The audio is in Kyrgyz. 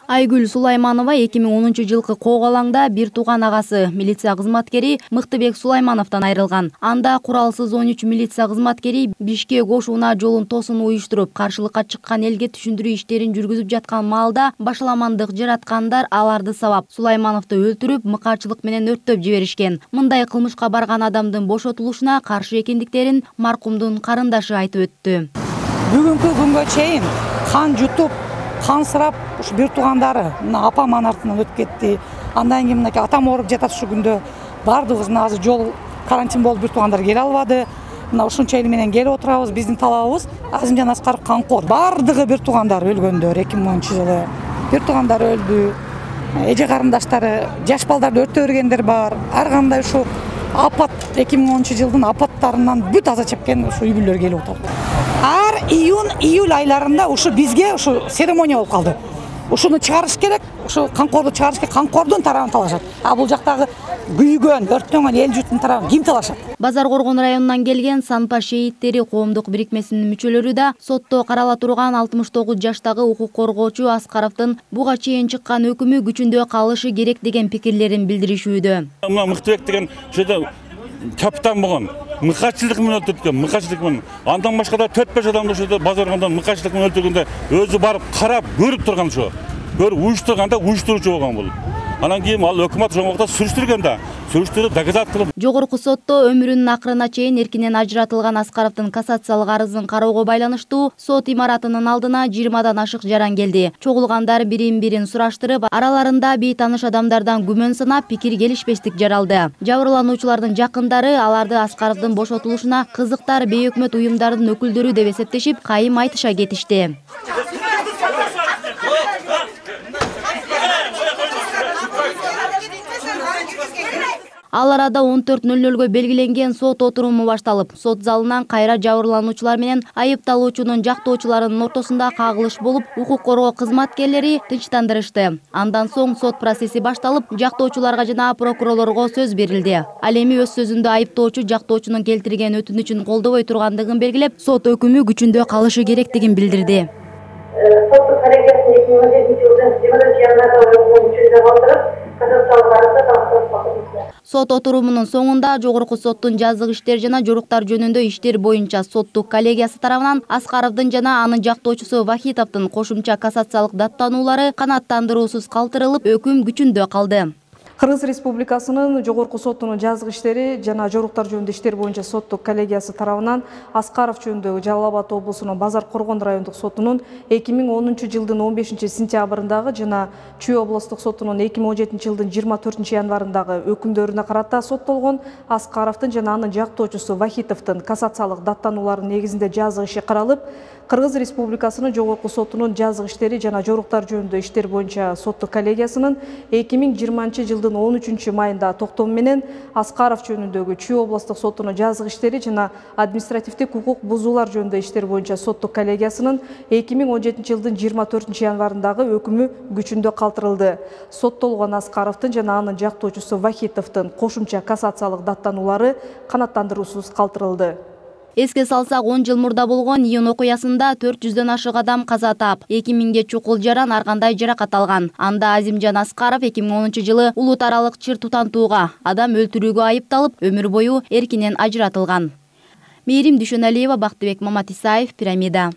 Айгүл Сулайманова 2010 жылкы Коголаңда бир тууган агасы милиция кызматкери Мыктыбек Сулаймановдон айрылган. Анда куралсыз 13 милиция кызматкери Бишкек Ош-Унаа жолун тосун уюштуруп, каршылыкка чыккан элге түшүндүрүү иштерин жүргүзүп жаткан маалда башаламандык жараткандар аларды сабап, Сулаймановду өлтүрүп, мыкаачылык менен өрттөп жиберишкен. Мындай кылмышка барган адамдын бошотулушуна каршы экендиктерин маркумдун карындашы айтып өттү. Бүгүнкү күнгө чейин кан жутуп, кансырап, ушу бир туугандары апам артынан өтүп кетти. Андан кийин мынакей атам ооруп жатат ушу күндө. Бардыгыбыз азыр жол карантин болуп бир туугандар келе албады. Мына ушунча эл менен келип отурабыз. Биздин талабыбыз Азимжан Аскаров камкор. Бардыгы бир туугандар өлгөндөр 2010 жылы. Бир туугандар өлдү. Эже карындаштары, жаш балдарды өртөп бергендер бар. Ар кандай ушу апат 2010 жылдын апаттарынан бүт аза чеккен ушу үй бүлөлөр келип отурат. Ар июнь айларында ушу бизге ушу церемония болуп калды. Ушуну чыгарыш керек, ушу камкорду чыгарыш керек, камкордун тарабын талашат. А бул жактагы күйгөн, өрттөнгөн эл журттун тарабын ким талашат? Базар Коргон районунан келген Санпа шейиттери коомдук бирикмесинин мүчөлөрү да сотто карала турган 69 жаштагы укук коргоочу Аскаровдун буга чейин чыккан өкүмү күчүндө калышы керек деген пикирлерин билдиришүүдө. Мына Мыктыбек деген жерде капитан болгон. Мыкаачылык менен өлтүргөн, мыкаачылык менен. Андан башка да 4-5 адамды ошо Базар Коргондон мыкаачылык менен өлтүргөндө өзү барып карап, көрүп турган ошо. Көрүп уюштурганда уюштуруучу болгон бул. Анан кийин ал өкмөт жоңокто сүрүштүргөн да, сүрүштүрүп доказат кылып. Жогорку сотто өмүрүнүн акырына чейин эркинен ажыратылган Аскаровдун кассациялык арызын кароого байланыштуу сот имаратынын алдына 20дан ашык жаран келди. Чогулгандар бирин-бирин сураштырып, араларында бейтаныш адамдардан күмөн санап, пикир келишпестик жаралды. Жабырлануучулардын жакындары аларды Аскаровдун бошотулушуна кызыктар бейөкмөт уюмдардын өкүлдөрү деп эсептешип, кайым айтыша кетишти. Ал арада 14:00 белгиленген сот отуруму башталып, сот залынан кайра жабырлануучулар менен айыпталуучунун жактоочуларынын ортосунда кагылыш болуп, укук коргоо кызматкерлери тынчтандырышты. Андан соң сот процесси башталып, жактоочуларга жана прокурорлорго сөз берилди. Ал эми өз сөзүндө айыптоочу жактоочунун келтирген өтүнүчүн колдобой тургандыгын белгилеп, сот өкүмү күчүндө калышы керектигин билдирди. Соттук коллегиясынын 2017 жылдын 20 январда күчүндө калтырып, Сот отурумунун соңунда Жогорку соттун жазык иштер жана жоруктар жөнүндө иштер боюнча соттук коллегиясы тарабынан Аскаровдун жана анын жактоочусу Вахитовдун кошумча кассациялык даттануулары канааттандыруусуз калтырылып, өкүм күчүндө калды. Кыргыз Республикасынын Жогорку соттунун жазык иштери жана жоруктар жөнүндө иштер боюнча соттук коллегиясы тарабынан Аскаров жөнүндө Жалал Абад облусунун Базар Коргон райондук сотунун 2010 жылдын 15 сентябрындагы жана Чүй облустук сотунун 2017 жылдын 24 январындагы өкүмдөрүнө карата соттолгон Аскаровдун жана анын жактоочусу Вахитовдун кассациялык даттанууларынын негизинде жазык иши каралып, Кыргыз Республикасынын Жогорку сотунун жазык иштери жана жоруктар жөнүндө иштер боюнча соттук коллегиясынын 2020 жылдын 13 майында токтому менен Аскаров жөнүндөгү Чүй облустук сотунун жазык иштери жана административдик укук бузуулар жөнүндө иштер боюнча соттук коллегиясынын 2017 жылдын 24 январындагы өкүмү күчүндө калтырылды. Соттолгон Аскаровдун жана анын жактоочусу Вахитовдун кошумча кассациялык даттануулары канааттандыруусуз калтырылды. Эске салсак, 10 жыл мурда болгон июнь окуясында 400дөн ашык адам каза таап, 2000ге чукул жаран ар кандай жаракат алган. Анда Азимжан Аскаров 2010 жылы улут аралык чыр тутантууга, адам өлтүрүүгө айыпталып, өмүр бою эркинен ажыратылган. Мээрим Дүйшөналиева, Бактыбек Маматисаев, Пирамида.